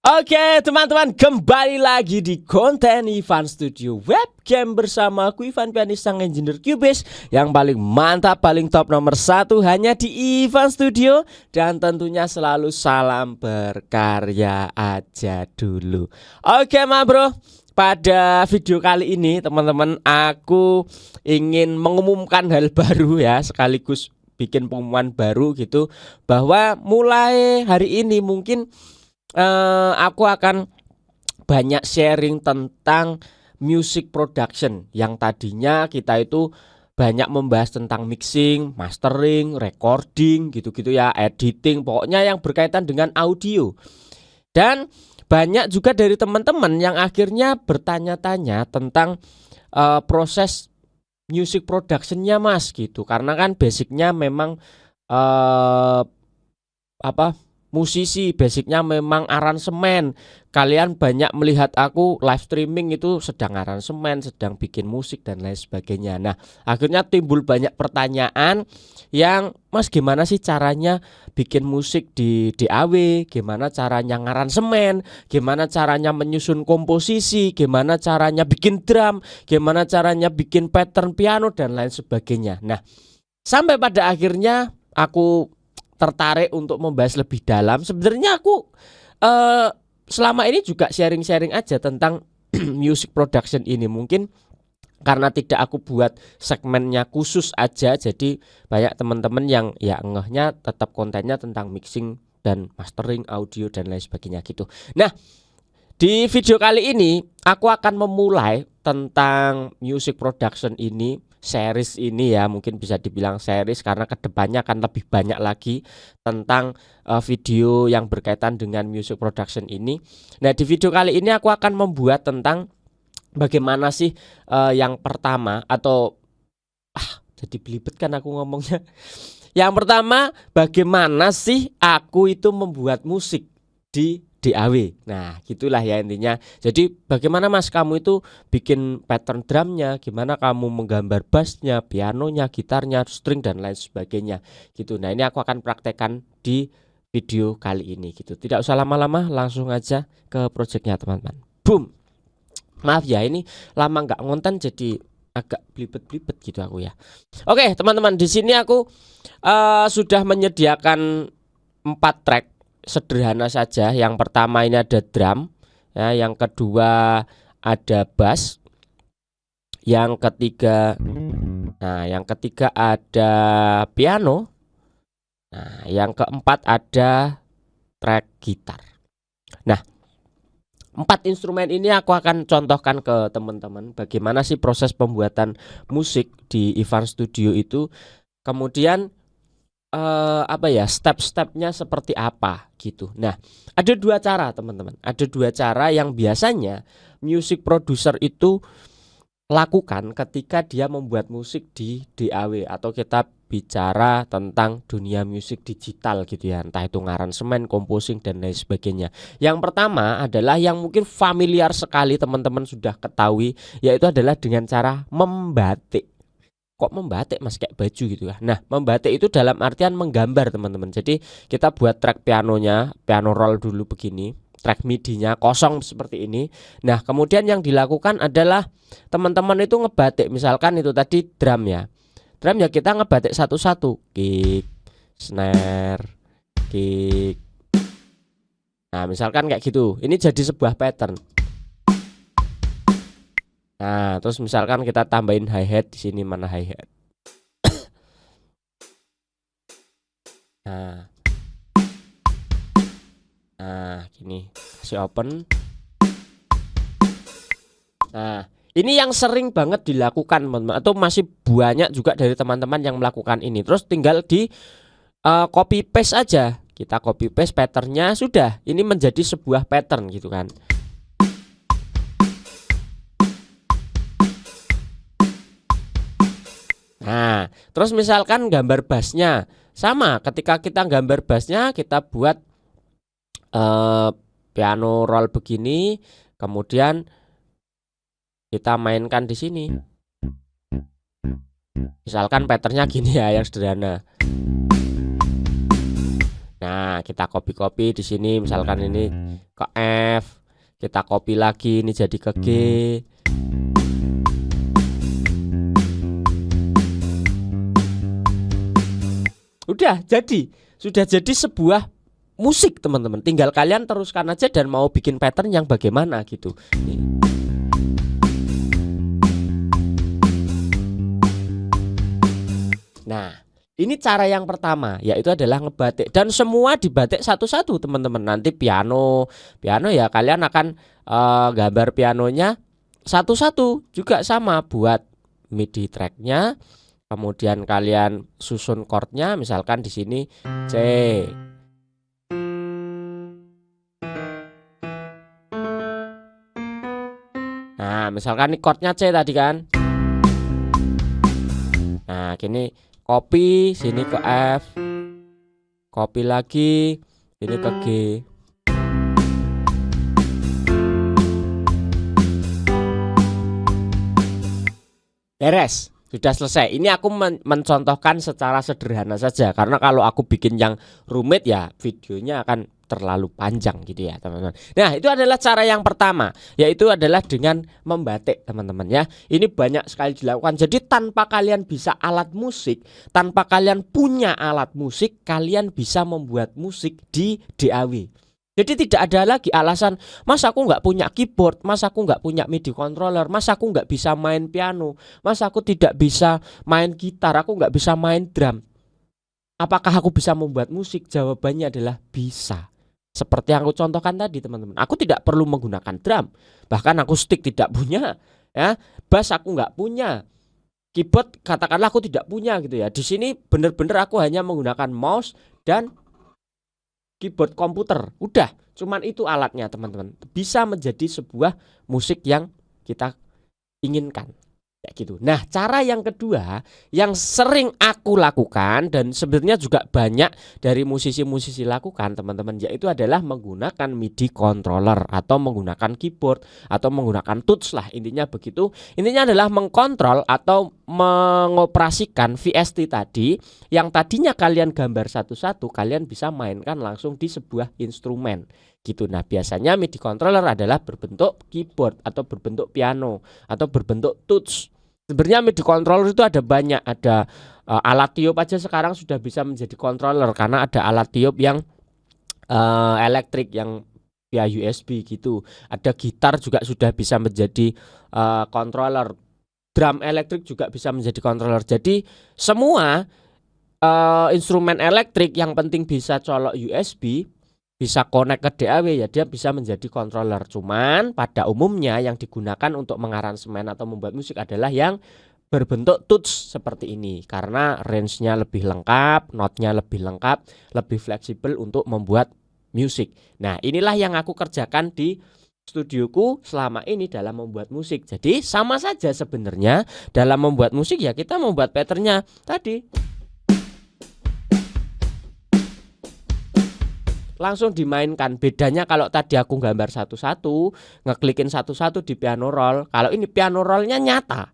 Oke teman-teman, kembali lagi di konten Ivan Studio Webcam bersama aku Ivan Pianis, sang engineer Cubase yang paling mantap, paling top nomor 1 hanya di Ivan Studio. Dan tentunya selalu salam berkarya aja dulu. Oke ma bro, pada video kali ini teman-teman aku ingin mengumumkan hal baru ya, sekaligus bikin pengumuman baru gitu, bahwa mulai hari ini mungkin aku akan banyak sharing tentang music production. Yang tadinya kita itu banyak membahas tentang mixing, mastering, recording gitu-gitu ya, editing, pokoknya yang berkaitan dengan audio. Dan banyak juga dari teman-teman yang akhirnya bertanya-tanya tentang proses music productionnya mas gitu. Karena kan basicnya memang musisi, basicnya memang aransemen. Kalian banyak melihat aku live streaming itu sedang aransemen, sedang bikin musik dan lain sebagainya. Nah, akhirnya timbul banyak pertanyaan yang, Mas gimana sih caranya bikin musik di DAW, gimana caranya ngaransemen, gimana caranya menyusun komposisi, gimana caranya bikin drum, gimana caranya bikin pattern piano dan lain sebagainya. Nah, sampai pada akhirnya aku tertarik untuk membahas lebih dalam. Sebenarnya aku selama ini juga sharing-sharing aja tentang music production ini. Mungkin karena tidak aku buat segmennya khusus aja, jadi banyak teman-teman yang ya ngehnya tetap kontennya tentang mixing dan mastering audio dan lain sebagainya gitu. Nah, di video kali ini aku akan memulai tentang music production ini, series ini ya, mungkin bisa dibilang series karena kedepannya akan lebih banyak lagi tentang video yang berkaitan dengan music production ini. Nah, di video kali ini aku akan membuat tentang bagaimana sih yang pertama, atau jadi belibet kan aku ngomongnya. Yang pertama, bagaimana sih aku itu membuat musik di DAW. Nah, gitulah ya intinya. Jadi bagaimana mas kamu itu bikin pattern drumnya, gimana kamu menggambar bassnya, pianonya, gitarnya, string dan lain sebagainya gitu. Nah, ini aku akan praktekkan di video kali ini gitu. Tidak usah lama-lama, langsung aja ke projectnya teman-teman. Boom. Maaf ya, ini lama nggak ngonten jadi agak blibet-blibet gitu aku ya. Oke teman-teman, di sini aku sudah menyediakan 4 track sederhana saja. Yang pertama ini ada drum ya, yang kedua ada bass, yang ketiga ada piano, nah yang keempat ada track gitar. Nah, 4 instrumen ini aku akan contohkan ke teman-teman bagaimana sih proses pembuatan musik di Ivan Studio itu. Kemudian step-stepnya seperti apa gitu. Nah, ada 2 cara teman-teman. Ada 2 cara yang biasanya music producer itu lakukan ketika dia membuat musik di DAW, atau kita bicara tentang dunia musik digital gitu ya, entah itu ngaransemen, composing dan lain sebagainya. Yang pertama adalah yang mungkin familiar sekali teman-teman sudah ketahui, yaitu adalah dengan cara membatik. Kok membatik mas, kayak baju gitu ya. Nah, membatik itu dalam artian menggambar teman-teman. Jadi kita buat track pianonya, piano roll dulu begini, track MIDI-nya kosong seperti ini. Nah, kemudian yang dilakukan adalah teman-teman itu ngebatik, misalkan itu tadi drum ya. Drum ya kita ngebatik satu-satu, kick, snare, kick. Nah, misalkan kayak gitu. Ini jadi sebuah pattern. Nah, terus misalkan kita tambahin hi-hat di sini, mana hi-hat. Nah, gini, kasih open. Nah, ini yang sering banget dilakukan teman-teman, atau masih banyak juga dari teman-teman yang melakukan ini. Terus tinggal di copy paste aja. Kita copy paste patternnya, sudah. Ini menjadi sebuah pattern gitu kan. Nah, terus misalkan gambar bassnya sama, ketika kita gambar bassnya kita buat piano roll begini, kemudian kita mainkan di sini. Misalkan patternnya gini ya, yang sederhana. Nah, kita copy-copy di sini, misalkan ini ke F, kita copy lagi ini jadi ke G. Sudah jadi sebuah musik, teman-teman. Tinggal kalian teruskan aja dan mau bikin pattern yang bagaimana gitu. Nah, ini cara yang pertama, yaitu adalah ngebatik, dan semua dibatik satu-satu, teman-teman. Nanti piano ya kalian akan gambar pianonya satu-satu juga sama, buat MIDI tracknya, kemudian kalian susun chordnya, misalkan di sini C. Nah, misalkan ini chordnya C tadi kan. Nah, gini copy sini ke F, copy lagi ini ke G. Beres, sudah selesai. Ini aku mencontohkan secara sederhana saja, karena kalau aku bikin yang rumit ya videonya akan terlalu panjang gitu ya, teman-teman. Nah, itu adalah cara yang pertama, yaitu adalah dengan membatik, teman-teman ya. Ini banyak sekali dilakukan. Jadi tanpa kalian bisa alat musik, tanpa kalian punya alat musik, kalian bisa membuat musik di DAW. Jadi tidak ada lagi alasan, mas aku nggak punya keyboard, mas aku nggak punya MIDI controller, mas aku nggak bisa main piano, mas aku tidak bisa main gitar, aku nggak bisa main drum. Apakah aku bisa membuat musik? Jawabannya adalah bisa. Seperti yang aku contohkan tadi, teman-teman. Aku tidak perlu menggunakan drum, bahkan akustik tidak punya, ya. Bass aku nggak punya, keyboard katakanlah aku tidak punya gitu ya. Di sini bener-bener aku hanya menggunakan mouse dan keyboard komputer. Udah, cuman itu alatnya, teman-teman. Bisa menjadi sebuah musik yang kita inginkan. Kayak gitu. Nah, cara yang kedua yang sering aku lakukan dan sebenarnya juga banyak dari musisi-musisi lakukan, teman-teman, yaitu adalah menggunakan MIDI controller atau menggunakan keyboard atau menggunakan touch lah, intinya begitu. Intinya adalah mengkontrol atau mengoperasikan VST tadi yang tadinya kalian gambar satu-satu, kalian bisa mainkan langsung di sebuah instrumen gitu. Nah, biasanya MIDI controller adalah berbentuk keyboard atau berbentuk piano atau berbentuk touch. Sebenarnya MIDI controller itu ada banyak, ada alat tiup aja sekarang sudah bisa menjadi controller karena ada alat tiup yang elektrik yang via USB gitu. Ada gitar juga sudah bisa menjadi controller. Drum elektrik juga bisa menjadi controller. Jadi semua instrumen elektrik yang penting bisa colok USB, bisa connect ke DAW, ya dia bisa menjadi controller. Cuman pada umumnya yang digunakan untuk mengaransemen atau membuat musik adalah yang berbentuk touch seperti ini, karena range-nya lebih lengkap, note-nya lebih lengkap, lebih fleksibel untuk membuat musik. Nah, inilah yang aku kerjakan di studioku selama ini dalam membuat musik. Jadi sama saja sebenarnya dalam membuat musik, ya kita membuat patternnya tadi. Langsung dimainkan. Bedanya kalau tadi aku gambar satu-satu, ngeklikin satu-satu di piano roll. Kalau ini piano rollnya nyata,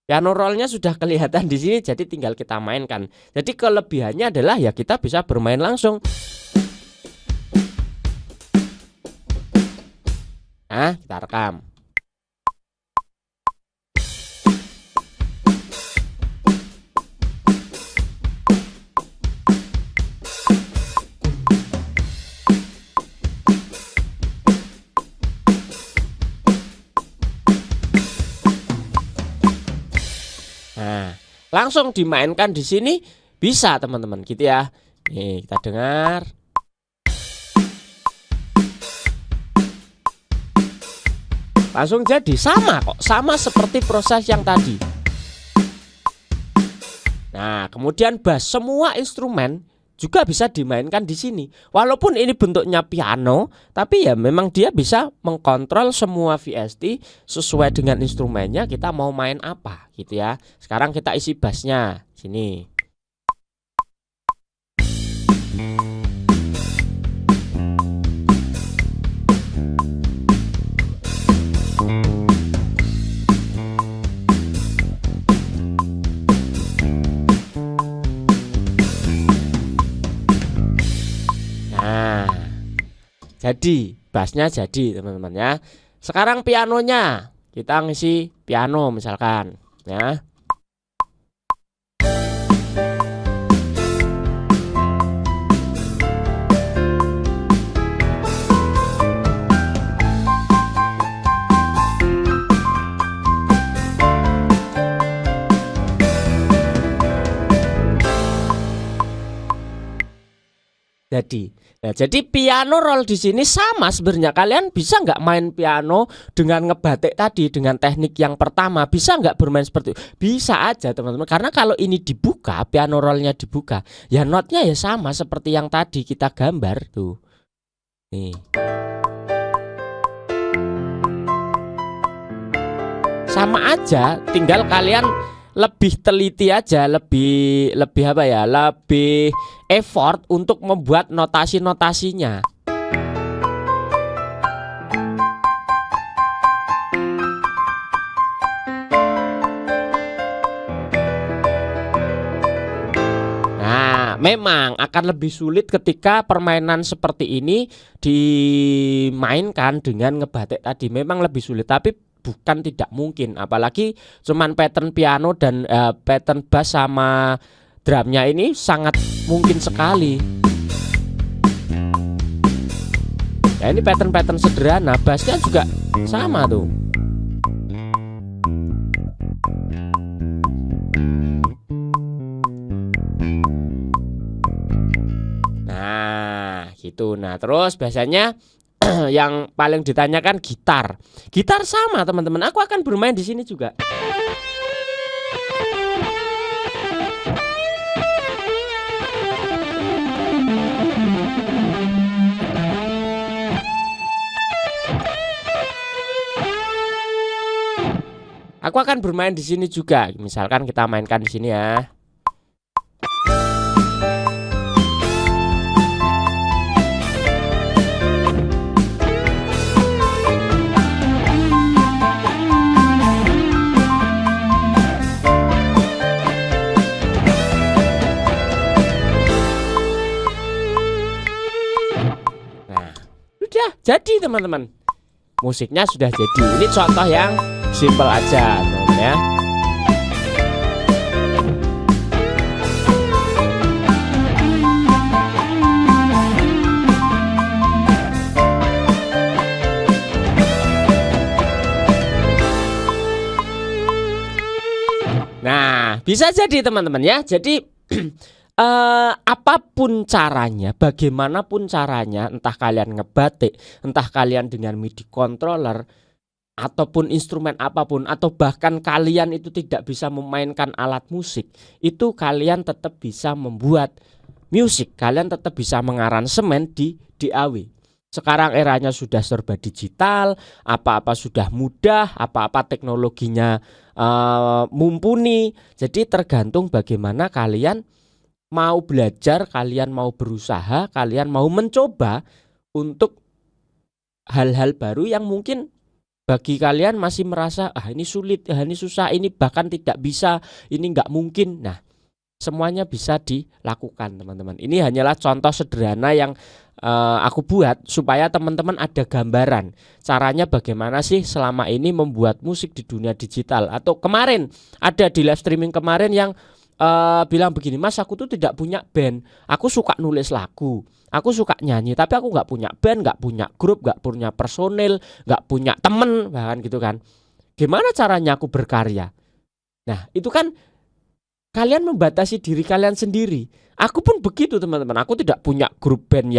piano rollnya sudah kelihatan di sini, jadi tinggal kita mainkan. Jadi kelebihannya adalah ya kita bisa bermain langsung. Nah, kita rekam. Nah, langsung dimainkan di sini bisa, teman-teman, gitu ya. Nih, kita dengar. Langsung jadi, sama kok, sama seperti proses yang tadi. Nah, kemudian bass, semua instrumen juga bisa dimainkan di sini. Walaupun ini bentuknya piano, tapi ya memang dia bisa mengkontrol semua VST sesuai dengan instrumennya, kita mau main apa gitu ya. Sekarang kita isi bassnya sini. jadi, bassnya jadi teman-teman ya. Sekarang pianonya, kita ngisi piano misalkan ya. Jadi piano roll di sini sama sebenarnya. Kalian bisa nggak main piano dengan ngebatik tadi dengan teknik yang pertama? Bisa nggak bermain seperti itu? Bisa aja teman-teman. Karena kalau ini dibuka, piano rollnya dibuka, ya notnya ya sama seperti yang tadi kita gambar tuh. Nih. Sama aja, tinggal kalian lebih teliti aja, lebih apa ya, lebih effort untuk membuat notasi-notasinya. Nah, memang akan lebih sulit ketika permainan seperti ini dimainkan dengan ngebatik tadi. Memang lebih sulit, tapi bukan tidak mungkin, apalagi cuman pattern piano dan pattern bass sama drumnya ini sangat mungkin sekali. Ya ini pattern-pattern sederhana, bassnya juga sama tuh. Nah gitu. Nah terus biasanya yang paling ditanyakan gitar. Gitar sama teman-teman. Aku akan bermain di sini juga. Aku akan bermain di sini juga. Misalkan kita mainkan di sini ya. Jadi teman-teman, musiknya sudah jadi. Ini contoh yang simple aja teman-teman ya. Nah bisa jadi teman-teman ya. Jadi apapun caranya, bagaimanapun caranya, entah kalian ngebatik, entah kalian dengan MIDI controller, ataupun instrumen apapun, atau bahkan kalian itu tidak bisa memainkan alat musik, itu kalian tetap bisa membuat musik, kalian tetap bisa mengaransemen di DAW. Sekarang eranya sudah serba digital, apa-apa sudah mudah, apa-apa teknologinya mumpuni. Jadi tergantung bagaimana kalian mau belajar, kalian mau berusaha, kalian mau mencoba untuk hal-hal baru yang mungkin bagi kalian masih merasa ini sulit, ini susah, ini bahkan tidak bisa, ini nggak mungkin. Nah semuanya bisa dilakukan teman-teman. Ini hanyalah contoh sederhana yang aku buat supaya teman-teman ada gambaran caranya bagaimana sih selama ini membuat musik di dunia digital. Atau kemarin ada di live streaming kemarin yang bilang begini, Mas aku tuh tidak punya band, aku suka nulis lagu, aku suka nyanyi, tapi aku nggak punya band, nggak punya grup, nggak punya personil, nggak punya temen bahkan gitu kan. Gimana caranya aku berkarya? Nah itu kan kalian membatasi diri kalian sendiri. Aku pun begitu teman-teman. Aku tidak punya grup band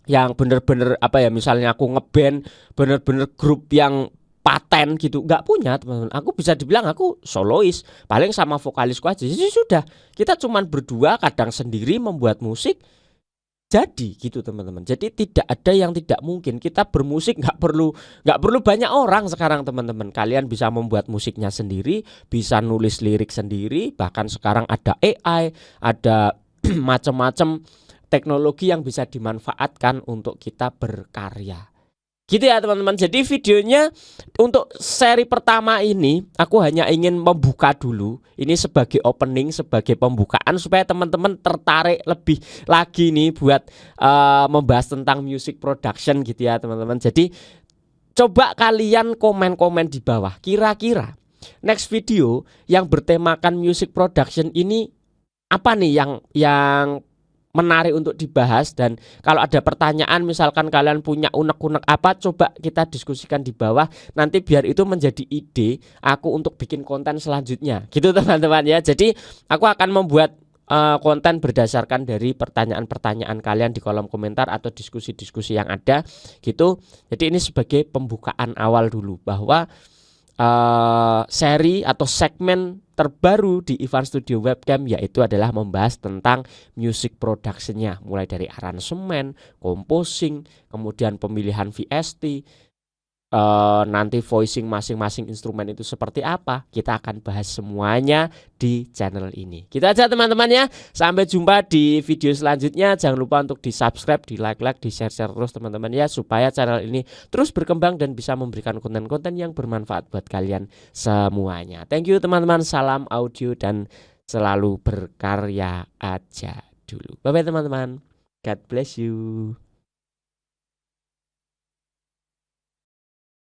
yang bener-bener apa ya, misalnya aku ngeband bener-bener grup yang paten gitu, nggak punya teman-teman. Aku bisa dibilang aku solois, paling sama vokalisku aja. Jadi sudah, kita cuman berdua, kadang sendiri membuat musik. Jadi gitu teman-teman. Jadi tidak ada yang tidak mungkin. Kita bermusik nggak perlu banyak orang sekarang teman-teman. Kalian bisa membuat musiknya sendiri, bisa nulis lirik sendiri. Bahkan sekarang ada AI, ada macam-macam teknologi yang bisa dimanfaatkan untuk kita berkarya. Gitu ya teman-teman. Jadi videonya untuk seri pertama ini aku hanya ingin membuka dulu. Ini sebagai opening, sebagai pembukaan supaya teman-teman tertarik lebih lagi nih buat membahas tentang music production gitu ya teman-teman. Jadi coba kalian komen-komen di bawah. Kira-kira next video yang bertemakan music production ini apa nih yang menarik untuk dibahas, dan kalau ada pertanyaan misalkan kalian punya unek-unek apa, coba kita diskusikan di bawah nanti biar itu menjadi ide aku untuk bikin konten selanjutnya gitu teman-teman ya. Jadi aku akan membuat konten berdasarkan dari pertanyaan-pertanyaan kalian di kolom komentar atau diskusi-diskusi yang ada gitu. Jadi ini sebagai pembukaan awal dulu bahwa seri atau segmen terbaru di Ivan Studio Webcam yaitu adalah membahas tentang music productionnya, mulai dari aransemen, composing, kemudian pemilihan VST, nanti voicing masing-masing instrumen itu seperti apa, kita akan bahas semuanya di channel ini. Gitu aja teman-teman ya. Sampai jumpa di video selanjutnya. Jangan lupa untuk di subscribe, di like, di share terus teman-teman ya, supaya channel ini terus berkembang dan bisa memberikan konten-konten yang bermanfaat buat kalian semuanya. Thank you teman-teman. Salam audio dan selalu berkarya aja dulu. Bye bye teman-teman. God bless you.